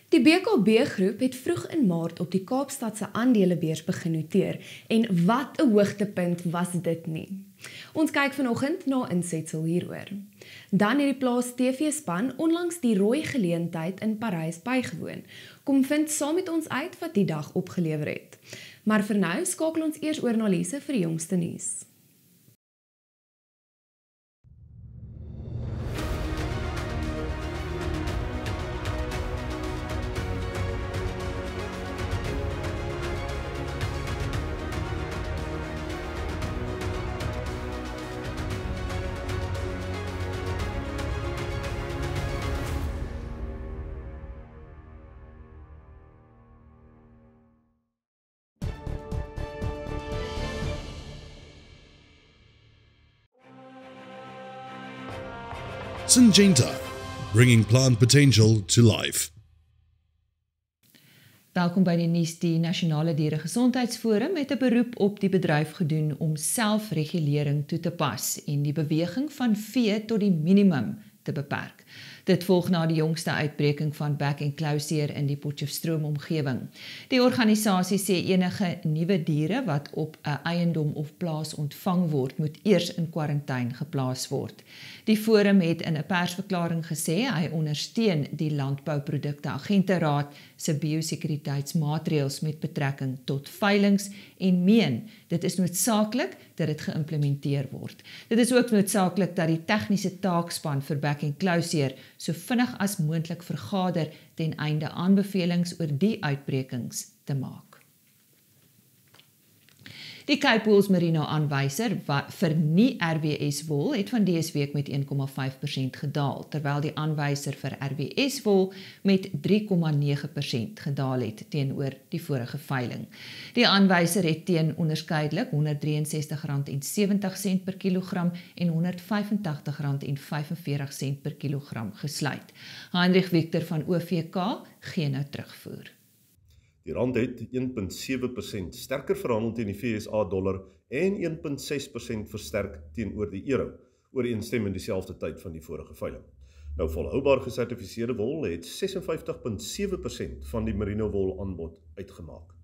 Die BKB Groep het vroeg in Maart op die Kaapstadse Aandelebeurs begin noteer en wat 'n hoogtepunt was dit nie. Ons kyk vanoggend na insetsel hieroor. Dan het die Plaas TV-span onlangs die Rooi Geleentheid in Parys bygewoon. Kom vind saam met ons uit wat die dag opgelewer het. Maar vir nou skakel ons eers oor na Lise vir die jongste nuus. Syngenta, bringing plant potential to life. Welkom by die nuus. Die Nasionale Dieregesondheidsforum het 'n beroep op die bedryf gedoen om selfregulering toe te pas en die beweging van vee tot die minimum te beperk. Dit volg na die jongste uitbreking van bek-en-klauseer in die Potchefstroom omgewing. Die organisasie sê enige nuwe diere wat op 'n eiendom of plaas ontvang word, moet eers in kwarantyne geplaas word. Die forum het in 'n persverklaring gesê hy ondersteun die Landbouprodukte Agenteraad se biosekuriteitsmaatreëls met betrekking tot veilinge en meen dit is noodsaaklik dat dit geïmplementeer word. Dit is ook noodsaaklik dat die tegniese taakspan vir bek-en-klauseer so vinnig as moontlik vergader ten einde aanbevelings oor die uitbrekings te maak. Die Cape Wool's Merino aanwyser vir nie RWS wol het van dese week met 1,5% gedaal, terwyl die aanwyser vir RWS wol met 3,9% gedaal het teenoor die vorige veiling. Die aanwyser het teen onderskeidelik R163,70 per kilogram en R185,45 per kilogram gesluit. Heinrich Victor van OVK gee nou terugvoer. Die rand het 1,7% sterker verhandel teen die VSA dollar en 1,6% versterk teenoor die euro, ooreenstemmend dieselfde tyd van die vorige veiling. Nou volhoubaar gesertifiseerde wol het 56,7% van die merino wol aanbod uitgemaak.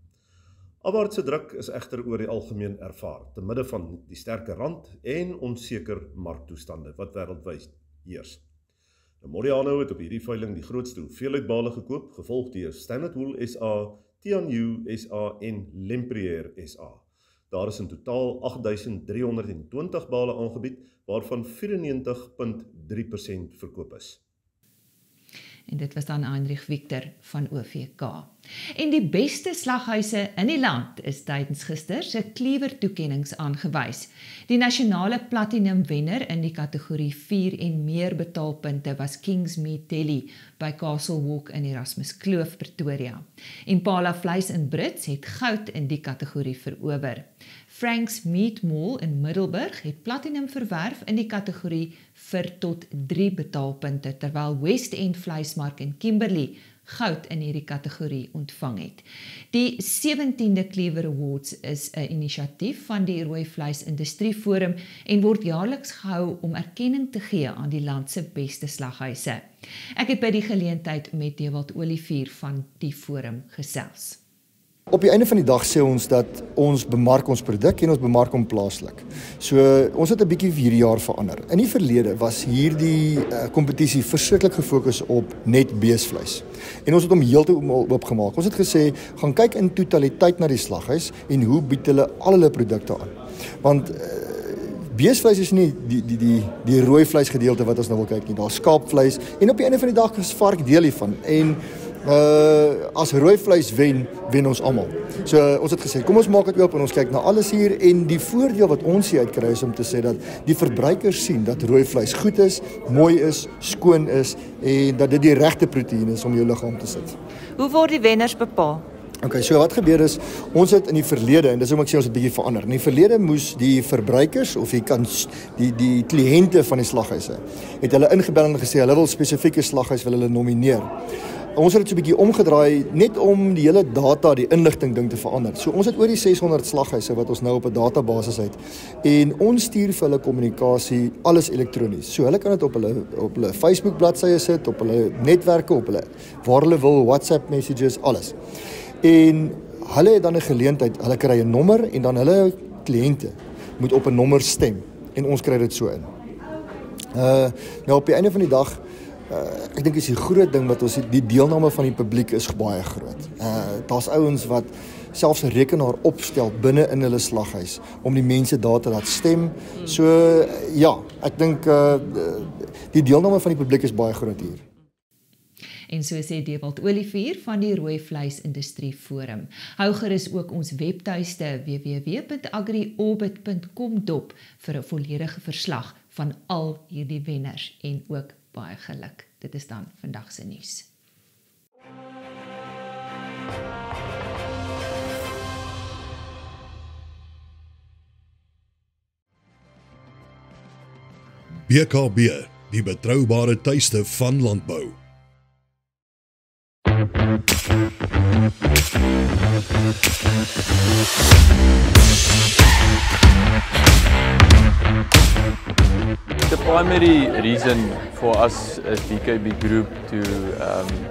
Afwaartse druk is egter oor die algemeen ervaar, te midde van die sterke rand en onseker marktoestande wat wêreldwyd heers. Moriano het op hierdie veiling die grootste hoeveelheid bale gekoop, gevolg deur Standard Wool SA, Tianyu SA en Lempriere SA. Daar is in totaal 8.320 bale aangebied, waarvan 94,3% verkoop is. En dit was dan Heinrich Victor van OVK. En die beste slaghuise in die land is tydens gister se klewer-toekennings aangewys. Die nasionale platinum wenner in die kategorie 4 en meer betaalpunte was King's Meat Deli by Castle Walk in Erasmus Kloof, Pretoria. Impala Vleis in Brits het goud in die kategorie verower. Frank's Meat Mall in Middelburg het platinum verwerf in die kategorie vir tot 3 betaalpunte, terwyl West End Vleismark in Kimberley goud in hierdie kategorie ontvang het. Die 17de Klewer Awards is 'n inisiatief van die Rooi Vleis Industrie Forum en word jaarliks gehou om erkenning te gee aan die land se beste slaghuise. Ek het by die geleentheid met Dewald Olivier van die forum gesels. Op die einde van die dag sê ons dat ons bemark ons produk en ons bemark hom plaaslik. So ons het 'n bietjie hierdie jaar verander. In die verlede was hierdie kompetisie verskriklik gefokus op net beesvleis. En ons het hom heeltemal oopgemaak. Ons het gesê, gaan kyk in totaliteit na die slaghuis en hoe bied hulle al hulle produkte aan. Want beesvleis is nie die rooi vleis gedeelte wat ons nou wil kyk nie. Daar's skaapvleis en op die einde van die dag is vark deel hiervan. En as rooi vleis wen ons almal. So ons het gesê, kom ons maak dit oop en ons kyk na alles hier en die voordeel wat ons hier uitkry is om te sê dat die verbruikers sien dat rooi vleis goed is, mooi is, skoon is en dat dit die regte proteïen is om jou liggaam te sit. Hoe word die wenners bepaal? Okay, so wat gebeur is, ons het in die verlede, en dis hoekom ek sê ons het 'n bietjie verander. In die verlede moes die verbruikers of die kliënte van die slaghuise het hulle ingebel en gesê hulle wil spesifieke slaghuis wil hulle nomineer. ons het dit so 'n bietjie omgedraai net om die hele data, die inligting ding te verander. So ons het oor die 600 slaghuise wat ons nou op 'n databasis het en ons stuur vir hulle kommunikasie alles elektronies. So hulle kan dit op hulle Facebook bladsye sit, op hulle netwerke, op hulle waar hulle wil, WhatsApp messages, alles. En hulle het dan 'n geleentheid, hulle kry 'n nommer en dan hulle kliënte moet op 'n nommer stem en ons kry dit so in. Nou op die einde van die dag, ek dink is die groot ding wat ons die deelname van die publiek is baie groot. Daar's ouens wat selfs 'n rekenaar opstel binne in hulle slaghuis om die mense daar te laat stem. So ja, ek dink die deelname van die publiek is baie groot hier. En so sê Dewald Olivier van die Rooi Vleisindustrie Forum. Hou gerus ook ons webtuiste www.agriorbit.com dop vir 'n volledige verslag van al hierdie wenners en ook baie geluk. Dit is dan vandag se nuus. BKB, die betroubare tuiste van landbou. The primary reason for us as BKB Group to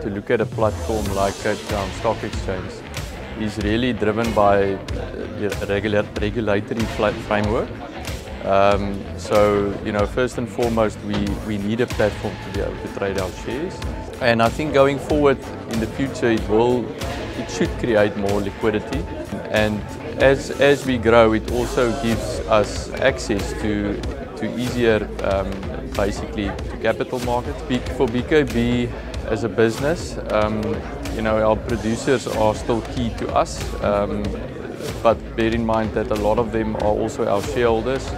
look at a platform like Cape Town Stock Exchange is really driven by the regulatory framework. So, first and foremost, we need a platform to be able to trade our shares. And I think going forward in the future, it should create more liquidity. And as we grow, it also gives us access to easier, basically, to capital markets. For BKB as a business, our producers are still key to us. But bear in mind that a lot of them are also our shareholders.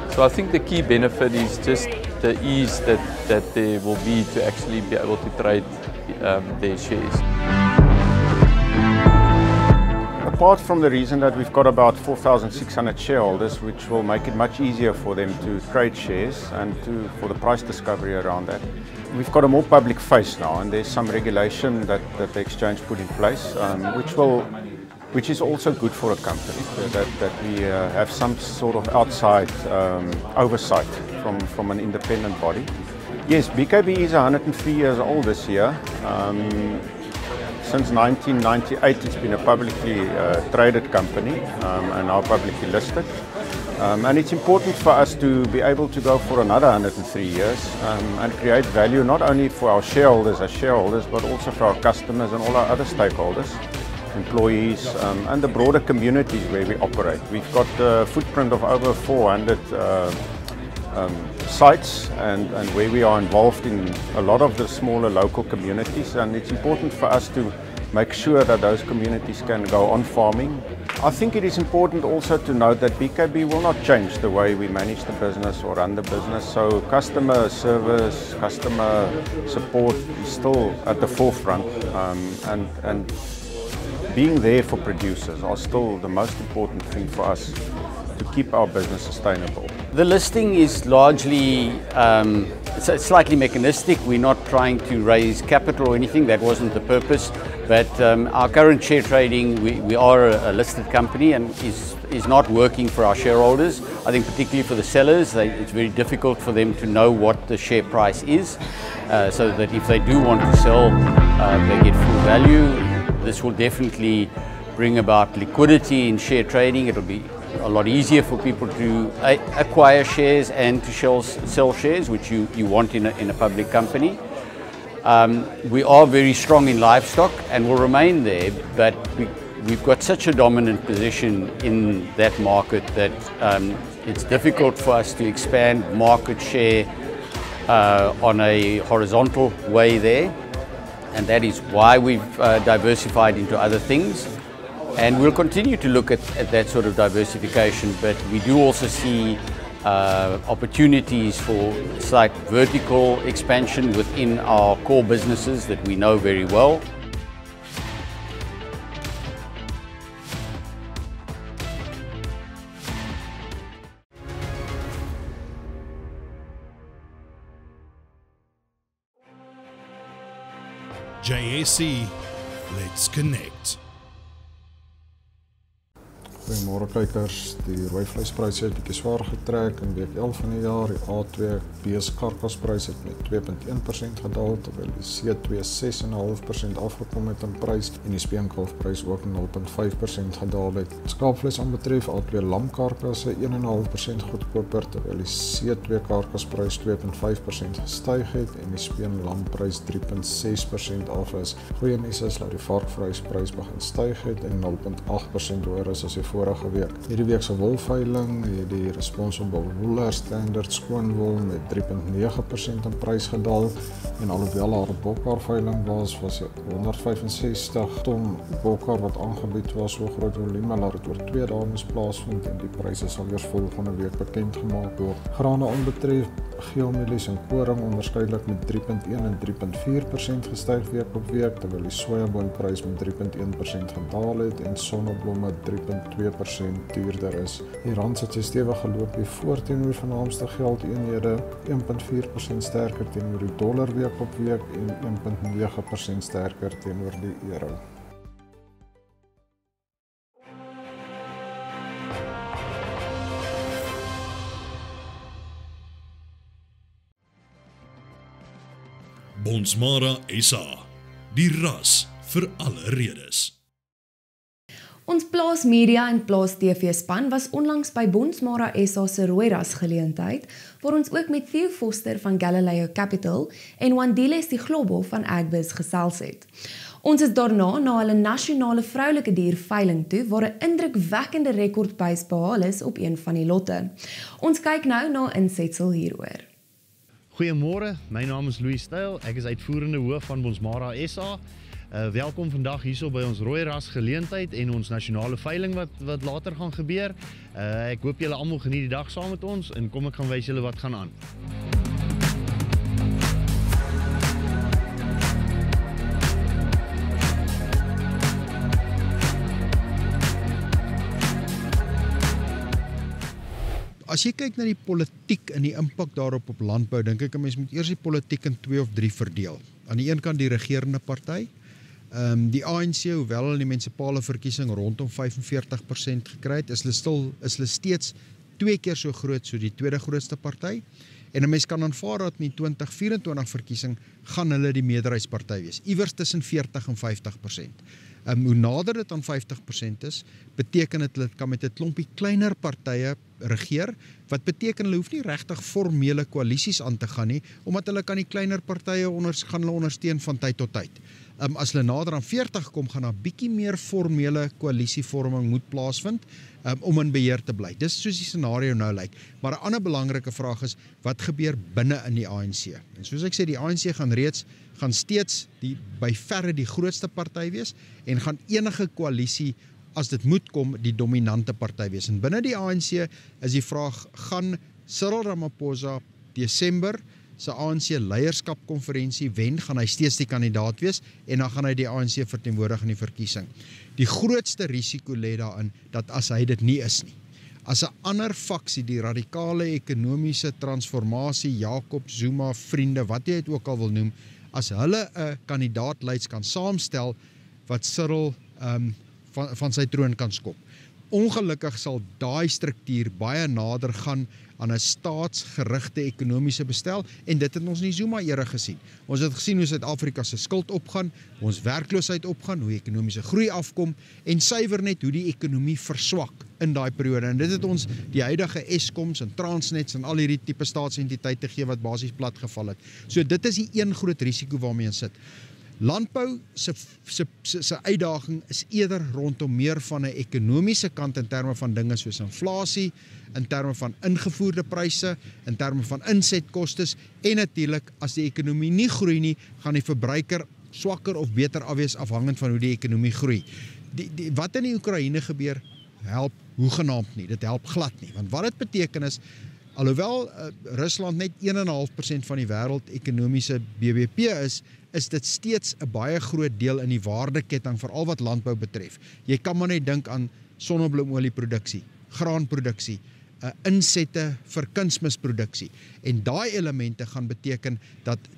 So I think the key benefit is just the ease that there will be to actually be able to trade their shares. Apart from the reason that we've got about 4,600 shareholders, which will make it much easier for them to trade shares and for the price discovery around that, we've got a more public face now, and there's some regulation that the exchange put in place, which is also good for a company, that we have some sort of outside oversight from an independent body. Yes, BKB is 103 years old this year. Since 1998, it's been a publicly traded company and now publicly listed. And it's important for us to be able to go for another 103 years and create value not only for our shareholders as shareholders, but also for our customers and all our other stakeholders, employees, and the broader communities where we operate. We've got a footprint of over 400 sites and where we are involved in a lot of the smaller local communities, and it's important for us to make sure that those communities can go on farming. I think it is important also to note that BKB will not change the way we manage the business or run the business, so customer service, customer support is still at the forefront, and being there for producers are still the most important thing for us to keep our business sustainable. The listing is largely it's slightly mechanistic. We're not trying to raise capital or anything. That wasn't the purpose. But our current share trading, we are a listed company and is not working for our shareholders. I think particularly for the sellers, it's very difficult for them to know what the share price is, so that if they do want to sell, they get full value. This will definitely bring about liquidity in share trading. It'll be a lot easier for people to acquire shares and to sell shares, which you want in a public company. We are very strong in livestock and will remain there, but we've got such a dominant position in that market that it's difficult for us to expand market share on a horizontal way there, and that is why we've diversified into other things. And we'll continue to look at that sort of diversification, but we do also see opportunities for slight vertical expansion within our core businesses that we know very well. JSE, let's connect. Goeiemôre kykers, die rooi vleispryse het bietjie swaar getrek in week 11 van die jaar. Die A2 beeskarkasprys het met 2.1% gedaal, terwyl die C2 6.5% afgekom het in prys en die speenkalfprys ook 0.5% gedaal het. Skaapvleis aanbetref, A2 lamkarkasse 1.5% goedkoper, terwyl die C2 karkasprys 2.5% gestyg het en die speenlamprys 3.6% af is. Goeie nuus is dat die varkvleisprys begin styg het en 0.8% hoër is as die vorige week. Hierdie week se wolveiling het die responsible wooler standard skoonwol met 3.9% in prys gedaal en alhoewel haar bokhaarveiling was 165 ton bokhaar wat aangebied was, so groot volume, laat dit oor 2 dae moes plaasvind en die pryse sal eers volgende week bekend gemaak word. Grane aanbetref, geelmielies en koring onderskeidelik met 3.1 en 3.4% gestyg week op week, terwyl die sojaboonprys met 3.1% gedaal het en sonneblomme 3.2% duurder is. Die rand het sy stewig geloop hier voor teenoor vernaamste geldeenhede, 1.4% sterker teenoor die dollar week op week en 1.9% sterker teenoor die euro. Bonsmara SA, die ras vir alle redes. Ons Plaas Media en Plaas TV-span was onlangs by Bonsmara SA se Rooi Geleentheid, waar ons ook met Theo Foster van Galileo Capital en Wandiles die Globo van Agbus gesels het. Ons is daarna na hulle nasionale vroulike dierveiling toe, waar 'n indrukwekkende rekordprys behaal is op een van die lotte. Ons kyk nou na insetsel hieroor. Goeiemôre, my naam is Louis Styl, ek is uitvoerende hoof van Bonsmara SA. Welkom vandag hierso by ons Rooi Geleentheid en ons nasionale veiling wat later gaan gebeur. Ek hoop julle almal geniet die dag saam met ons en kom ek gaan wys julle wat gaan aan. As jy kyk na die politiek en die impak daarop op landbou, dink ek 'n mens moet eers die politiek in 2 of 3 verdeel. Aan die een kant die regerende party, die ANC, hoewel hulle die munisipale verkiesing rondom 45% gekry het, is hulle steeds 2 keer so groot so die tweede grootste party. En 'n mens kan aanvaar dat in die 2024 verkiesing gaan hulle die meerderheidsparty wees, iewers tussen 40 en 50%. Hoe nader dit aan 50% is, beteken dit hulle kan met 'n klompie kleiner partye regeer, wat beteken hulle hoef nie regtig formele koalisies aan te gaan nie, omdat hulle kan die kleiner partye gaan hulle ondersteun van tyd tot tyd. As hulle nader aan 40 kom, gaan daar bietjie meer formele koalisievorming moet plaasvind om in beheer te bly. Dis soos die scenario nou lyk. Maar 'n ander belangrike vraag is, wat gebeur binne in die ANC? En soos ek sê, die ANC gaan steeds by verre die grootste party wees en gaan enige koalisie, as dit moet kom, die dominante party wees. En binne die ANC is die vraag, gaan Cyril Ramaphosa Desember se ANC leierskapkonferensie wen, gaan hy steeds die kandidaat wees en dan gaan hy die ANC verteenwoordig in die verkiesing. Die grootste risiko lê daarin dat as hy dit nie is nie, as 'n ander faksie, die radikale ekonomiese transformasie, Jacob Zuma, vriende, wat jy dit ook al wil noem, as hulle 'n kandidaatlyst kan saamstel wat Cyril van sy troon kan skop. Ongelukkig sal daai struktuur baie nader gaan aan 'n staatsgerigte ekonomiese bestel en dit het ons in die Zuma-era gesien. Ons het gesien hoe Suid-Afrika se skuld opgaan, hoe ons werkloosheid opgaan, hoe ekonomiese groei afkom en suiwer net hoe die ekonomie verswak in daai periode. En dit het ons die huidige Eskoms en Transnets en al hierdie tipe staatsentiteite gegee wat basies platgeval het. So dit is die een groot risiko waarmee ons sit. Landbou se uitdaging is eerder rondom meer van 'n ekonomiese kant in terme van dinge soos inflasie, in terme van ingevoerde pryse, in terme van insetkostes en natuurlik as die ekonomie nie groei nie, gaan die verbruiker swakker of beter afwees afhangend van hoe die ekonomie groei. Wat in die Oekraïne gebeur, help hoegenaamd nie, dit help glad nie, want wat dit beteken is, alhoewel Rusland net 1,5% van die wêreld ekonomiese BBP is dit steeds 'n baie groot deel in die waardeketting veral wat landbou betref. Jy kan maar net dink aan sonneblomolieproduksie, graanproduksie, insette vir kunsmisproduksie. En daai elemente gaan beteken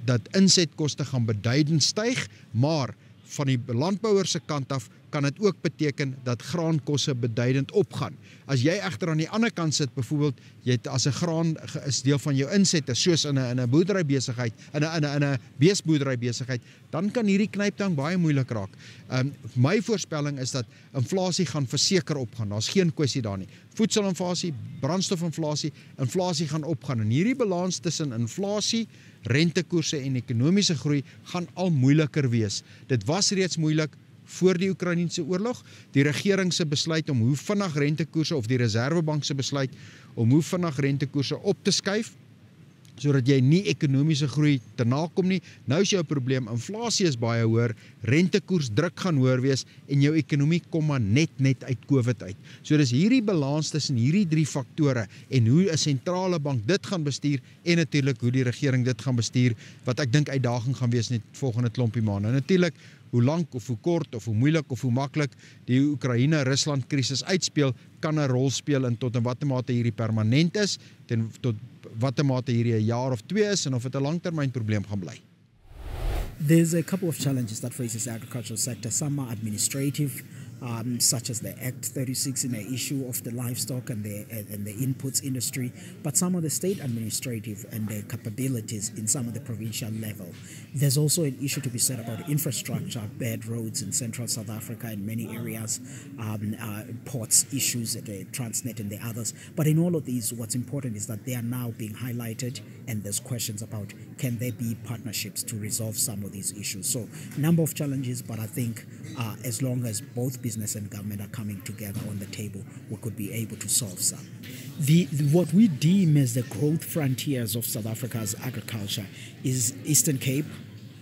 dat insetkoste gaan beduidend styg, maar van die landbouer se kant af kan dit ook beteken dat graankosse beduidend opgaan. As jy egter aan die ander kant sit, byvoorbeeld, jy het as 'n graan is deel van jou insette, soos in 'n boerderybesigheid, in 'n beesboerderybesigheid, dan kan hierdie knyptang baie moeilik raak. My voorspelling is dat inflasie gaan verseker opgaan. Daar's geen kwessie daar nie. Voedselinflasie, brandstofinflasie, inflasie gaan opgaan. En hierdie balans tussen inflasie, rentekoerse en ekonomiese groei gaan al moeiliker wees. Dit was reeds moeilik voor die Oekraïense oorlog. Die regering se besluit om hoe vinnig rentekoerse of die Reservebank se besluit om hoe vinnig rentekoerse op te skuif, sodat jy nie ekonomiese groei te nakom nie. Nou is jou probleem, inflasie is baie hoër, rentekoers druk gaan hoër wees en jou ekonomie kom maar net uit COVID uit. So dis hierdie balans tussen hierdie 3 faktore en hoe 'n sentrale bank dit gaan bestuur en natuurlik hoe die regering dit gaan bestuur, wat ek dink uitdaging gaan wees net volgende klompie maande. Natuurlik, hoe lank of hoe kort of hoe moeilik of hoe maklik die Oekraïne-Rusland krisis uitspeel, kan 'n rol speel in tot in watter mate hierdie permanent is, tot watter mate hierdie 'n jaar of 2 is en of dit 'n langtermynprobleem gaan bly. There's a couple of challenges that faces the agricultural sector. Some are administrative, such as the Act 36 in the issue of the livestock and the inputs industry, but some of the state administrative and the capabilities in some of the provincial level. There's also an issue to be said about infrastructure, bad roads in central South Africa in many areas, ports issues at the Transnet and the others. But in all of these, what's important is that they are now being highlighted, and there's questions about can there be partnerships to resolve some of these issues. So number of challenges, but I think as long as both business and government are coming together on the table, we could be able to solve some. What we deem as the growth frontiers of South Africa's agriculture is Eastern Cape,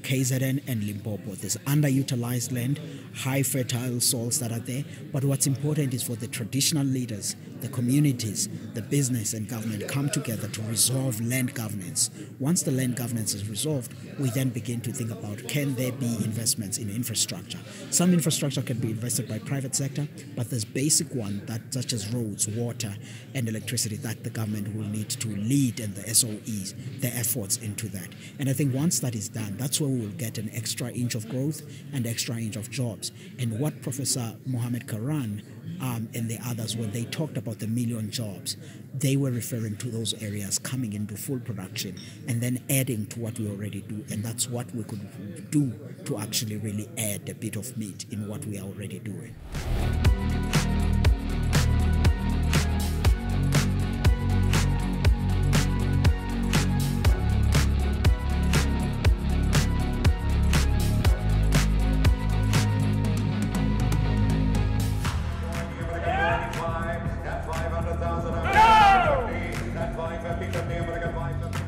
KZN and Limpopo. There's underutilized land, high fertile soils that are there, but what's important is for the traditional leaders, the communities, the business and government come together to resolve land governance. Once the land governance is resolved, we then begin to think about can there be investments in infrastructure. Some infrastructure can be invested by private sector, but there's basic one that such as roads, water and electricity that the government will need to lead, and the SOEs, the efforts into that. And I think once that is done, that's where we will get an extra inch of growth and extra inch of jobs. And what Professor Mohamed Karan and the others, when they talked about the 1 million jobs, they were referring to those areas coming into full production and then adding to what we already do. And that's what we could do to actually really add a bit of meat in what we are already doing.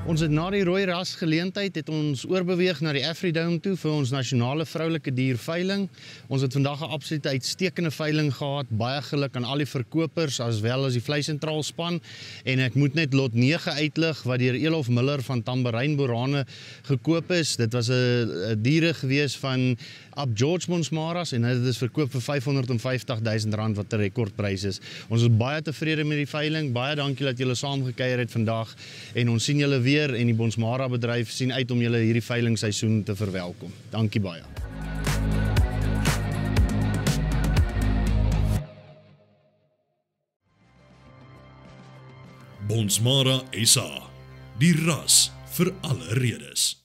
Ons het na die Rooi Geleentheid het ons oorbeweeg na die Afridome toe vir ons nasionale vroulike dierveiling. Ons het vandag 'n absolute uitstekende veiling gehad. Baie geluk aan al die verkopers as wel as die vleisentraalspan. En ek moet net lot 9 uitlig wat deur Elof Miller van Tambourine Borane gekoop is. Dit was 'n diere gewees van Ab George Bonsmaras en dit is verkoop vir R550,000 wat 'n rekordprys is. Ons is baie tevrede met die veiling. Baie dankie dat julle saamgekuier het vandag en ons sien julle weer en die Bonsmara bedryf sien uit om julle hierdie veilingseisoen te verwelkom. Dankie baie. Bonsmara SA, die ras vir alle redes.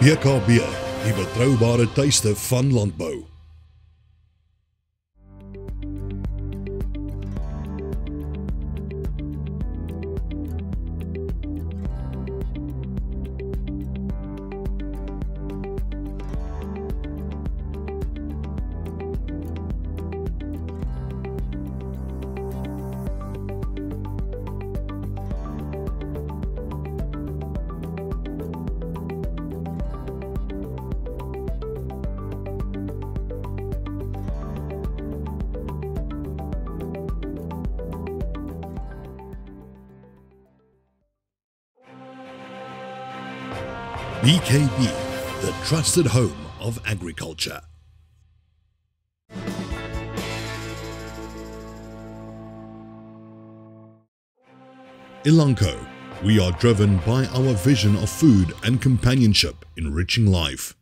BKB, die betroubare tuiste van landbou. BKB, the trusted home of agriculture. Elanco, we are driven by our vision of food and companionship enriching life.